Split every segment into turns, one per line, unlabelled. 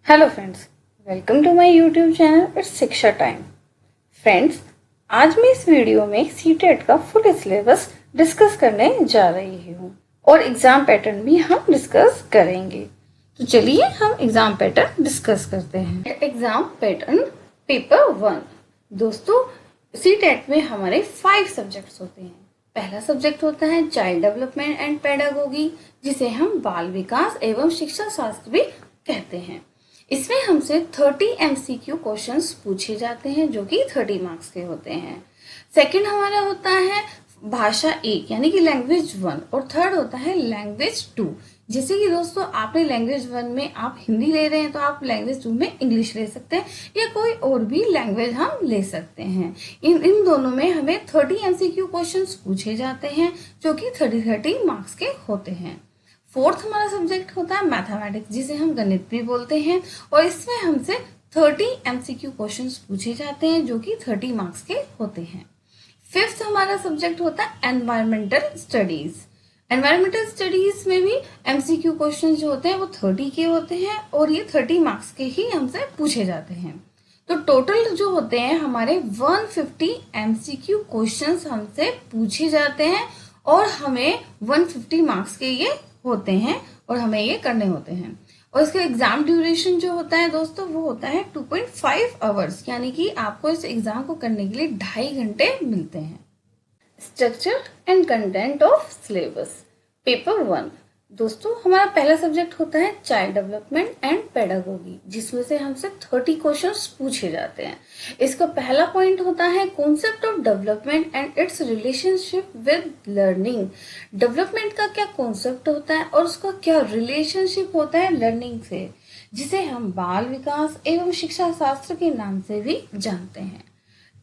Hello friends, welcome to my YouTube channel it's Shiksha time. Friends, आज मैं इस video में सीटेट का फुल सिलेबस डिस्कस करने जा रही हूँ और एग्ज़ाम पैटर्न भी हम डिस्कस करेंगे। तो चलिए हम एग्ज़ाम पैटर्न डिस्कस करते हैं। Exam pattern paper 1। दोस्तों, सीटेट में हमारे 5 सब्जेक्ट्स होते हैं। पहला सब्जेक्ट होता है चाइल्ड डेवलपमेंट एंड पेडागोगी, जिसे हम बाल विकास एवं शिक्षा शास्त्र भी कहते हैं। इसमें हमसे 30 MCQ क्वेश्चंस पूछे जाते हैं जो कि 30 मार्क्स के होते हैं। सेकंड हमारा होता है भाषा 1 यानी कि लैंग्वेज 1 और थर्ड होता है लैंग्वेज 2। जैसे कि दोस्तों आपने लैंग्वेज 1 में आप हिंदी ले रहे हैं तो आप लैंग्वेज 2 में इंग्लिश ले सकते हैं या कोई और भी लैंग्वेज हम ले सकते हैं। इन दोनों में हमें 30 MCQ क्वेश्चंस पूछे जाते हैं जो कि 30 मार्क्स के होते हैं। फोर्थ हमारा सब्जेक्ट होता है मैथमेटिक्स, जिसे हम गणित भी बोलते हैं, और इसमें हमसे 30 MCQ क्वेश्चंस पूछे जाते हैं जो कि 30 मार्क्स के होते हैं। फिफ्थ हमारा सब्जेक्ट होता है एनवायरमेंटल स्टडीज। एनवायरमेंटल स्टडीज में भी MCQ क्वेश्चन जो होते हैं वो 30 के होते हैं और ये 30 मार्क्स के ही हमसे पूछे जाते हैं। तो टोटल जो होते हैं हमारे 150 MCQ क्वेश्चंस हमसे पूछे जाते हैं और हमें 150 मार्क्स के ये होते हैं और हमें ये करने होते हैं। और इसका एग्जाम ड्यूरेशन जो होता है दोस्तों वो होता है 2.5 आवर्स, यानी कि आपको इस एग्जाम को करने के लिए 2.5 घंटे मिलते हैं। Structure and content of syllabus paper 1। दोस्तों, हमारा पहला सब्जेक्ट होता है चाइल्ड डेवलपमेंट एंड पेडागोगी, जिसमें से हमसे 30 क्वेश्चंस पूछे जाते हैं। इसका पहला पॉइंट होता है concept of development and it's relationship with learning. Development का क्या कॉन्सेप्ट होता है और उसका क्या रिलेशनशिप होता है लर्निंग से, जिसे हम बाल विकास एवं शिक्षा शास्त्र के नाम से भी जानते हैं।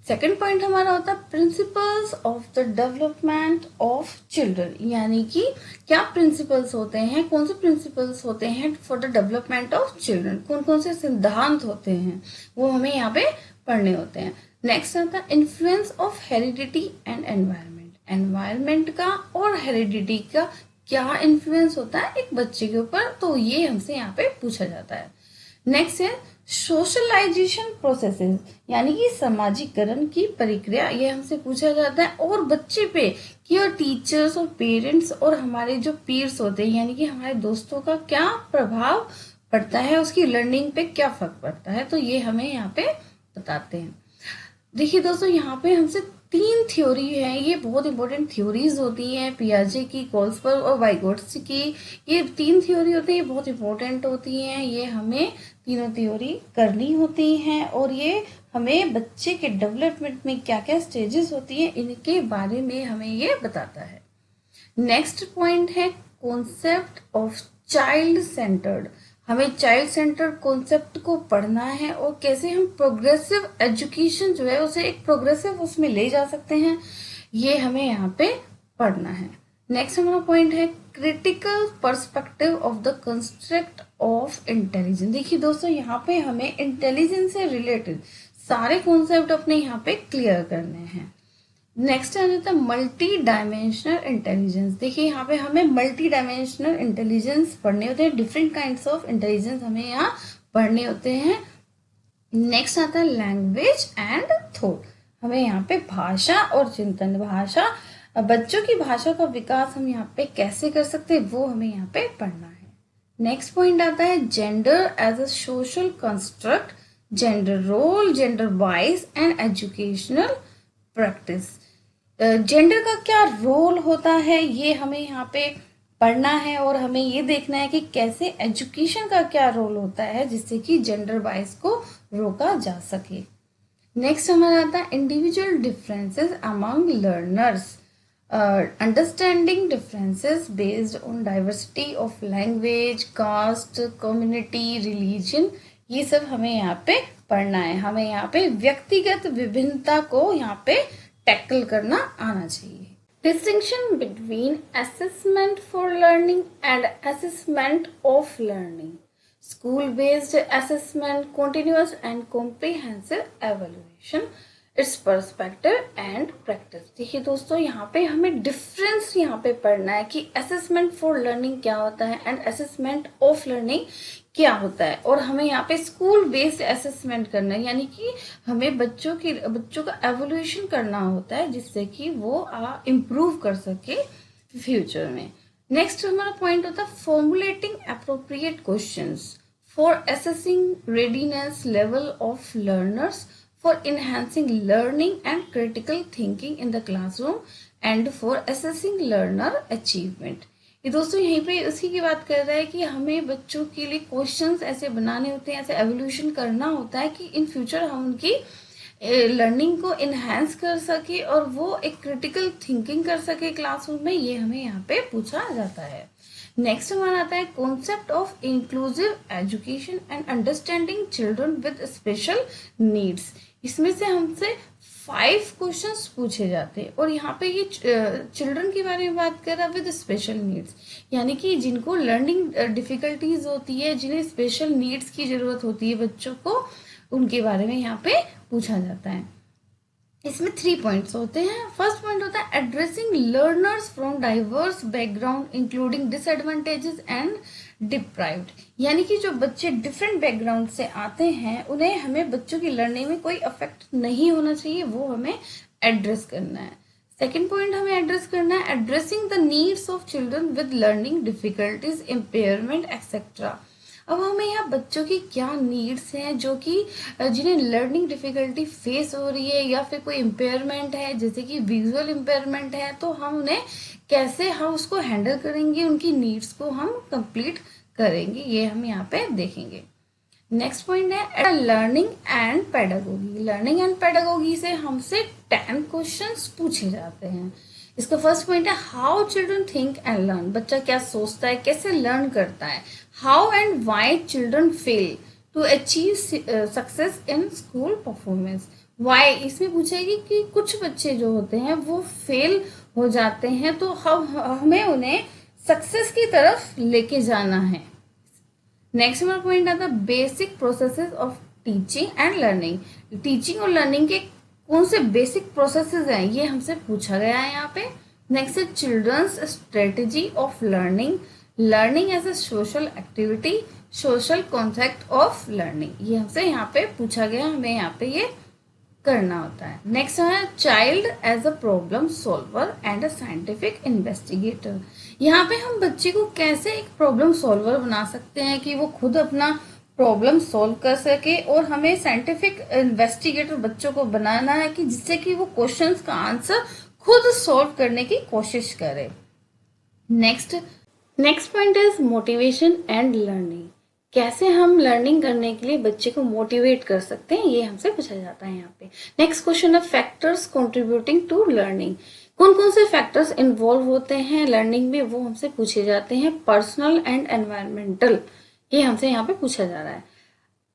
सेकेंड पॉइंट हमारा होता है principles of the development of children, यानी कि क्या प्रिंसिपल्स होते हैं, कौन से प्रिंसिपल्स होते हैं for the development of children, कौन कौन से सिद्धांत होते हैं वो हमें यहाँ पे पढ़ने होते हैं। नेक्स्ट आता है influence of heredity and environment. Environment का और हेरिडिटी का क्या इन्फ्लुएंस होता है एक बच्चे के ऊपर, तो ये हमसे यहाँ पे पूछा जाता है। नेक्स्ट है सोशलाइजेशन प्रोसेसेस, यानी कि सामाजिकरण की प्रक्रिया, ये हमसे पूछा जाता है। और बच्चे पे कि टीचर्स और पेरेंट्स और हमारे जो पीयर्स होते हैं यानी कि हमारे दोस्तों का क्या प्रभाव पड़ता है, उसकी लर्निंग पे क्या फर्क पड़ता है, तो ये हमें यहाँ पे बताते हैं। देखिए दोस्तों, यहाँ पे हमसे 3 थ्योरी है, ये बहुत इंपॉर्टेंट थ्योरीज होती हैं, पियाजे की, कोल्सबर्ग और वाइगोट्स्की की। ये 3 थ्योरी होती है, ये बहुत इंपॉर्टेंट होती हैं, ये हमें तीनों थ्योरी करनी होती हैं और ये हमें बच्चे के डेवलपमेंट में क्या क्या स्टेजेस होती हैं इनके बारे में हमें ये बताता है। नेक्स्ट पॉइंट है कॉन्सेप्ट ऑफ चाइल्ड सेंटर्ड। हमें चाइल्ड सेंटर्ड कॉन्सेप्ट को पढ़ना है और कैसे हम प्रोग्रेसिव एजुकेशन जो है उसे एक प्रोग्रेसिव उसमें ले जा सकते हैं, ये हमें यहाँ पे पढ़ना है। नेक्स्ट हमारा पॉइंट है critical perspective of the construct of intelligence. देखिए दोस्तों, यहाँ पे हमें इंटेलिजेंस से रिलेटेड सारे कॉन्सेप्ट अपने यहाँ पे क्लियर करने हैं। नेक्स्ट आ जाता है मल्टी डायमेंशनल इंटेलिजेंस। देखिए यहाँ पे हमें मल्टी डायमेंशनल इंटेलिजेंस पढ़ने होते हैं, डिफरेंट काइंड्स ऑफ इंटेलिजेंस हमें यहाँ पढ़ने होते हैं। नेक्स्ट आता है लैंग्वेज एंड थॉट। हमें यहाँ पे भाषा और चिंतन, भाषा बच्चों की भाषा का विकास हम यहाँ पे कैसे कर सकते हैं वो हमें यहाँ पे पढ़ना है। नेक्स्ट पॉइंट आता है gender as a social construct, gender role, gender wise and educational practice. Gender का क्या रोल होता है ये हमें यहाँ पे पढ़ना है और हमें ये देखना है कि कैसे एजुकेशन का क्या रोल होता है जिससे कि जेंडर वाइज को रोका जा सके। नेक्स्ट हमारा आता है individual differences among learners, understanding differences based on diversity of language, caste, community, religion, ये सब हमें यहाँ पे पढ़ना है। हमें यहाँ पे व्यक्तिगत विभिन्नता को यहाँ पे टैकल करना आना चाहिए। Distinction between assessment for learning and assessment of learning, school based assessment, continuous and comprehensive evaluation। It's perspective and practice. देखिए दोस्तों, यहाँ पे हमें डिफरेंस यहाँ पे पढ़ना है कि असेसमेंट फॉर लर्निंग क्या होता है एंड असेसमेंट ऑफ लर्निंग क्या होता है। और हमें यहाँ पे स्कूल बेस्ड असेसमेंट करना है, यानी कि हमें बच्चों का एवोल्यूशन करना होता है जिससे कि वो इम्प्रूव कर सके फ्यूचर में। नेक्स्ट हमारा पॉइंट होता है formulating appropriate questions for assessing readiness level of learners, for enhancing learning and critical thinking in the classroom and for assessing learner achievement। ये दोस्तों यहीं पे उसी की बात कर रहा है कि हमें बच्चों के लिए क्वेश्चंस ऐसे बनाने होते हैं, ऐसे एवोल्यूशन करना होता है कि इन फ्यूचर हम उनकी लर्निंग को इन्हांस कर सके और वो एक क्रिटिकल थिंकिंग कर सके क्लासरूम में। ये हमें यहाँ पे पूछा जाता है। नेक्स्ट हमारा आता है concept of inclusive education and understanding children with special needs. इसमें से हमसे 5 क्वेश्चंस पूछे जाते हैं और यहाँ पे ये चिल्ड्रन के बारे में बात कर रहा है विद स्पेशल नीड्स, यानी कि जिनको लर्निंग डिफिकल्टीज होती है, जिन्हें स्पेशल नीड्स की जरूरत होती है बच्चों को, उनके बारे में यहाँ पे पूछा जाता है। इसमें 3 पॉइंट्स होते हैं। फर्स्ट पॉइंट होता है addressing learners from diverse background including disadvantages and deprived, यानी कि जो बच्चे डिफरेंट बैकग्राउंड से आते हैं उन्हें हमें बच्चों की लर्निंग में कोई अफेक्ट नहीं होना चाहिए, वो हमें एड्रेस करना है। सेकेंड पॉइंट हमें एड्रेस करना है addressing the needs of children with learning difficulties, impairment etcetera. अब हमें यहाँ बच्चों की क्या नीड्स हैं जो कि जिन्हें लर्निंग डिफिकल्टी फेस हो रही है या फिर कोई इम्पेयरमेंट है, जैसे कि विजुअल इम्पेयरमेंट है, तो हम उन्हें कैसे हम उसको हैंडल करेंगे, उनकी नीड्स को हम कंप्लीट करेंगे, ये हम यहाँ पे देखेंगे। नेक्स्ट पॉइंट है learning and pedagogy. Learning and pedagogy से हमसे 10 क्वेश्चंस पूछे जाते हैं। इसका फर्स्ट पॉइंट है how children think and learn. बच्चा क्या सोचता है, कैसे लर्न करता है। How and why children fail to achieve success in school performance. Why इसमें पूछेगी कि कुछ बच्चे जो होते हैं वो फेल हो जाते हैं, तो हमें उन्हें सक्सेस की तरफ लेके जाना है। नेक्स्ट हमारा पॉइंट आता है basic processes of teaching and learning. Teaching और लर्निंग के कौन से बेसिक प्रोसेसेस हैं, ये हमसे पूछा गया है यहाँ पे। नेक्स्ट है children's strategy of learning, learning as a social activity, social concept of learning, ये हमसे यहाँ पे पूछा गया, हमें यहाँ पे ये करना होता है। नेक्स्ट है child as a problem solver and a scientific investigator. यहाँ पे हम बच्चे को कैसे एक प्रॉब्लम सॉल्वर बना सकते हैं कि वो खुद अपना प्रॉब्लम सॉल्व कर सके, और हमें साइंटिफिक इन्वेस्टिगेटर बच्चों को बनाना है कि जिससे कि वो क्वेश्चंस का आंसर खुद सॉल्व करने की कोशिश करे। Next point is motivation and learning. कैसे हम लर्निंग करने के लिए बच्चे को मोटिवेट कर सकते हैं, ये हमसे पूछा जाता है यहाँ पे। नेक्स्ट क्वेश्चन है फैक्टर्स कंट्रीब्यूटिंग टू लर्निंग। कौन कौन से फैक्टर्स इन्वॉल्व होते हैं लर्निंग में, वो हमसे पूछे जाते हैं। पर्सनल एंड एनवायरमेंटल, ये हमसे यहाँ पे पूछा जा रहा है।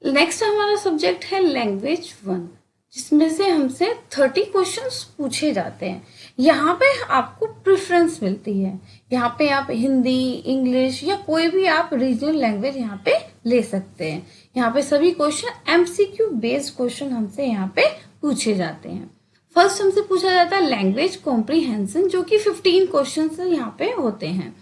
नेक्स्ट हमारा सब्जेक्ट है लैंग्वेज 1, जिसमें से हमसे 30 क्वेश्चंस पूछे जाते हैं। यहाँ पे आपको प्रेफरेंस मिलती है, यहाँ पे आप हिंदी, इंग्लिश या कोई भी आप रीजनल लैंग्वेज यहाँ पे ले सकते हैं। यहाँ पे सभी क्वेश्चन एमसीक्यू बेस्ड क्वेश्चन हमसे यहाँ पे पूछे जाते हैं। फर्स्ट हमसे पूछा जाता है लैंग्वेज कॉम्प्रीहेंशन, जो कि 15 क्वेश्चन यहाँ पे होते हैं।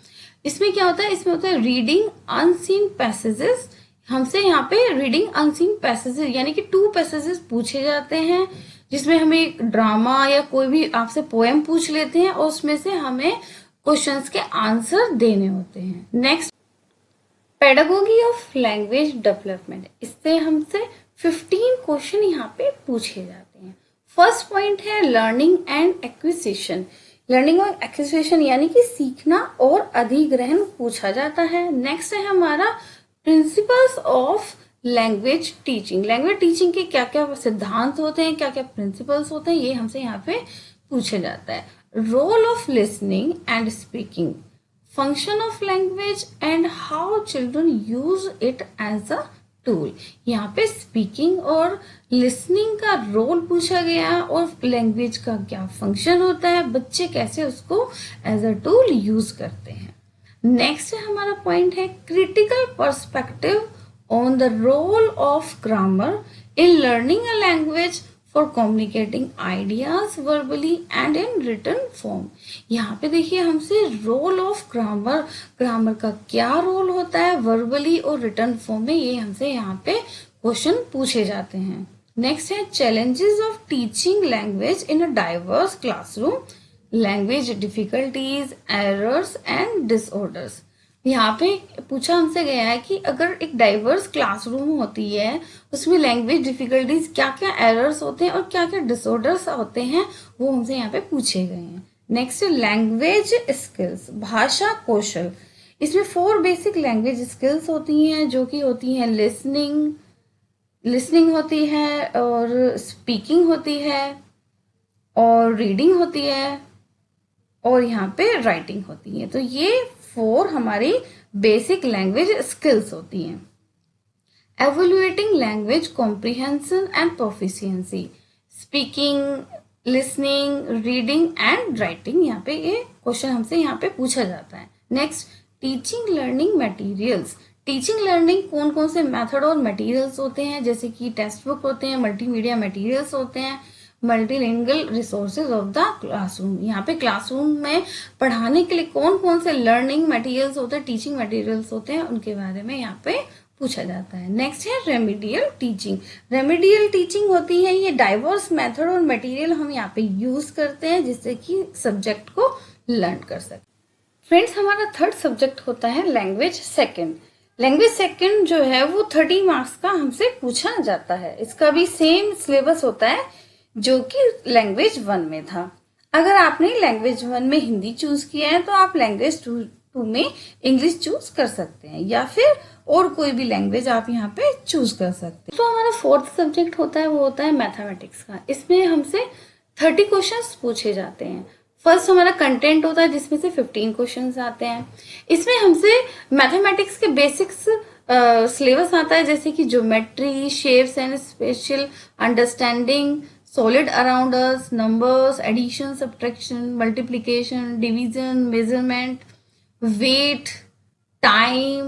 इसमें क्या होता है, इसमें होता है रीडिंग अनसीन पैसेजेस। हमसे यहाँ पे रीडिंग अनसीन पैसेजेस यानी कि 2 पैसेजेस पूछे जाते हैं, जिसमें हमें एक ड्रामा या कोई भी आपसे पोएम पूछ लेते हैं और उसमें से हमें क्वेश्चंस के आंसर देने होते हैं। Next pedagogy of language development, इससे हमसे 15 क्वेश्चन यहाँ पे पूछे जाते हैं। फर्स्ट पॉइंट है लर्निंग एंड एक्विजिशन। लर्निंग और एक्विजिशन यानी कि सीखना और अधिग्रहण पूछा जाता है। नेक्स्ट है हमारा principles of language teaching. Language teaching के क्या क्या सिद्धांत होते हैं, क्या क्या प्रिंसिपल्स होते हैं, ये हमसे यहाँ पे पूछा जाता है। Role of listening and speaking, function of language and how children use it as a tool. यहाँ पे स्पीकिंग और लिसनिंग का रोल पूछा गया और लैंग्वेज का क्या फंक्शन होता है, बच्चे कैसे उसको एज अ टूल यूज करते हैं। नेक्स्ट हमारा पॉइंट है critical perspective on the role of grammar in learning a language for communicating ideas verbally and in written form. यहाँ पे देखिए हमसे रोल ऑफ ग्रामर, ग्रामर का क्या रोल होता है वर्बली और रिटन फॉर्म में, ये हमसे यहाँ पे क्वेश्चन पूछे जाते हैं। नेक्स्ट है challenges of teaching language in a diverse classroom, language difficulties, errors and disorders. यहाँ पे पूछा हमसे गया है कि अगर एक डाइवर्स क्लासरूम होती है उसमें लैंग्वेज डिफिकल्टीज, क्या क्या एरर्स होते हैं और क्या क्या डिसऑर्डर्स होते हैं, वो हमसे यहाँ पे पूछे गए हैं। नेक्स्ट लैंग्वेज स्किल्स, भाषा कौशल। इसमें 4 बेसिक लैंग्वेज स्किल्स होती हैं जो कि होती हैं लिसनिंग होती है और स्पीकिंग होती है और रीडिंग होती है और यहाँ पे राइटिंग होती है। तो ये 4 हमारी बेसिक लैंग्वेज स्किल्स होती हैं। Evaluating language comprehension and proficiency, speaking, listening, reading and writing, यहाँ पे ये क्वेश्चन हमसे यहाँ पे पूछा जाता है। Next teaching learning materials, teaching learning कौन कौन से मेथड और मटेरियल्स होते हैं, जैसे कि टेक्स्ट बुक होते हैं, मल्टीमीडिया मटेरियल्स होते हैं, multilingual resources of the classroom. यहाँ पे क्लासरूम में पढ़ाने के लिए कौन कौन से लर्निंग मटेरियल्स होते हैं, टीचिंग मटेरियल्स होते हैं, उनके बारे में यहाँ पे पूछा जाता है। नेक्स्ट है रेमेडियल टीचिंग। रेमेडियल टीचिंग होती है ये डाइवर्स मेथड और मटेरियल हम यहाँ पे यूज करते हैं जिससे कि सब्जेक्ट को लर्न कर सके। फ्रेंड्स हमारा थर्ड सब्जेक्ट होता है लैंग्वेज सेकंड। लैंग्वेज सेकंड जो है वो 30 मार्क्स का हमसे पूछा जाता है। इसका भी सेम सिलेबस होता है जो कि लैंग्वेज 1 में था। अगर आपने लैंग्वेज 1 में हिंदी चूज किया है तो आप लैंग्वेज 2 में इंग्लिश चूज कर सकते हैं या फिर और कोई भी लैंग्वेज आप यहाँ पे चूज कर सकते हैं। तो हमारा फोर्थ सब्जेक्ट होता है वो होता है मैथमेटिक्स का। इसमें हमसे 30 क्वेश्चंस पूछे जाते हैं। फर्स्ट हमारा कंटेंट होता है जिसमें से 15 क्वेश्चंस आते हैं। इसमें हमसे मैथमेटिक्स के बेसिक्स सिलेबस आता है जैसे कि geometry, shapes and special understanding, solid around us, numbers, addition, subtraction, multiplication, division, measurement, weight, time,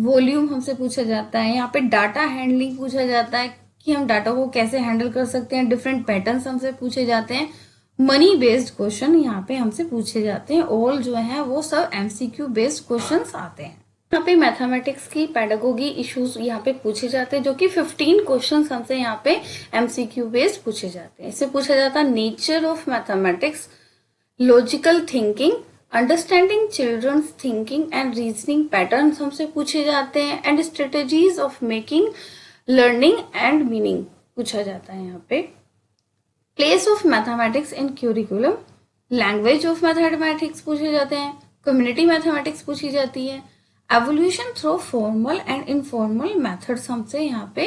volume हमसे पूछा जाता है। यहाँ पे डाटा हैंडलिंग पूछा जाता है कि हम डाटा को कैसे हैंडल कर सकते हैं। डिफरेंट पैटर्न्स हमसे पूछे जाते हैं। मनी बेस्ड क्वेश्चन यहाँ पे हमसे पूछे जाते हैं। ऑल जो है वो सब MCQ बेस्ड क्वेश्चंस आते हैं। यहाँ पे मैथमेटिक्स की पेडागोगी इश्यूज यहाँ पे पूछे जाते हैं जो कि 15 क्वेश्चंस हमसे यहाँ पे MCQ बेस्ड पूछे जाते हैं। इससे पूछा जाता है nature of mathematics, logical thinking, understanding children's thinking and reasoning patterns हमसे पूछे जाते हैं and strategies of making learning and meaning पूछा जाता है। यहाँ पे place of mathematics in curriculum, language of mathematics पूछे जाते हैं, कम्युनिटी मैथमेटिक्स पूछी जाती है, evolution through formal and informal methods हमसे यहाँ पे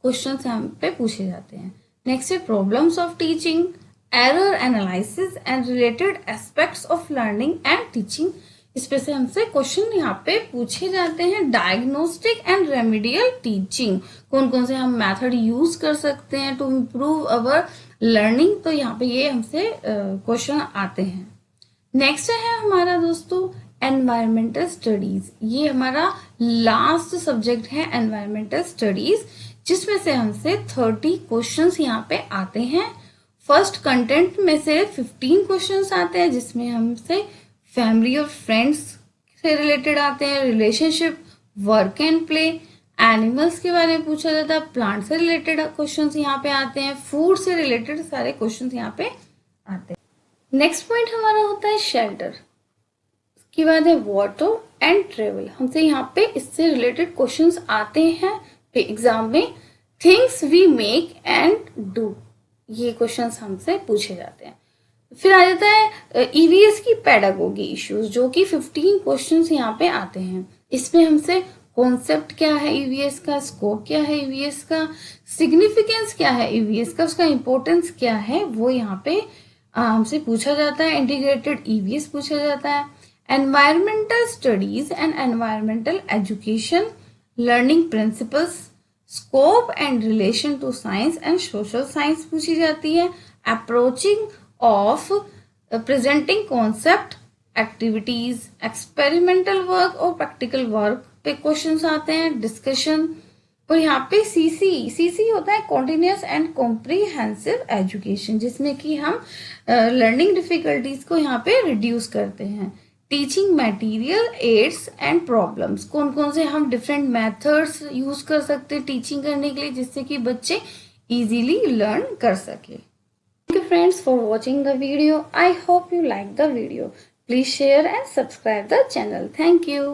क्वेश्चंस यहाँ पे पूछे जाते हैं। नेक्स्ट है problems of teaching, error analysis and related aspects of learning and teaching. इस पे से हमसे क्वेश्चन यहाँ पे पूछे जाते हैं। डायग्नोस्टिक एंड रेमेडियल टीचिंग, कौन कौन से हम मेथड यूज कर सकते हैं टू इम्प्रूव अवर लर्निंग, तो यहाँ पे ये हमसे क्वेश्चन आते हैं। नेक्स्ट है हमारा दोस्तों एनवायरमेंटल स्टडीज। ये हमारा लास्ट सब्जेक्ट है एनवायरमेंटल स्टडीज, जिसमें से हमसे 30 क्वेश्चंस यहाँ पे आते हैं। फर्स्ट कंटेंट में से 15 क्वेश्चंस आते हैं जिसमें हमसे फैमिली और फ्रेंड्स से रिलेटेड आते हैं, relationship, work and play, animals के बारे में पूछा जाता है, प्लांट से रिलेटेड क्वेश्चंस यहाँ पे आते हैं, फूड से रिलेटेड सारे क्वेश्चंस यहाँ पे आते हैं। नेक्स्ट पॉइंट हमारा होता है शेल्टर। उसके बाद है वाटर एंड ट्रेवल। हमसे यहाँ पे इससे रिलेटेड क्वेश्चंस आते हैं एग्जाम में। Things we make and do, ये क्वेश्चंस हमसे पूछे जाते हैं। फिर आ जाता है EVS की पेडागोगी इश्यूज, जो कि 15 क्वेश्चंस यहाँ पे आते हैं। इसमें हमसे कॉन्सेप्ट क्या है EVS का, स्कोप क्या है EVS का, सिग्निफिकेंस क्या है EVS का, उसका इंपॉर्टेंस क्या है, वो यहाँ पे हमसे पूछा जाता है। इंटीग्रेटेड EVS पूछा जाता है। Environmental studies and environmental education, learning principles, scope and relation to science and social science पूछी जाती है। Approaching of presenting concept, activities, experimental work और प्रैक्टिकल वर्क पे क्वेश्चंस आते हैं। डिस्कशन, और यहाँ पे सीसी होता है कॉन्टिन्यूस एंड कॉम्प्रीहेंसिव एजुकेशन, जिसमें कि हम लर्निंग डिफिकल्टीज को यहाँ पे रिड्यूस करते हैं। Teaching material, aids and problems, कौन कौन से हम डिफरेंट मेथड्स यूज कर सकते हैं टीचिंग करने के लिए, जिससे कि बच्चे इजीली लर्न कर सके। Thank you friends for watching the video. I hope you like the video. Please share and subscribe the channel. Thank you.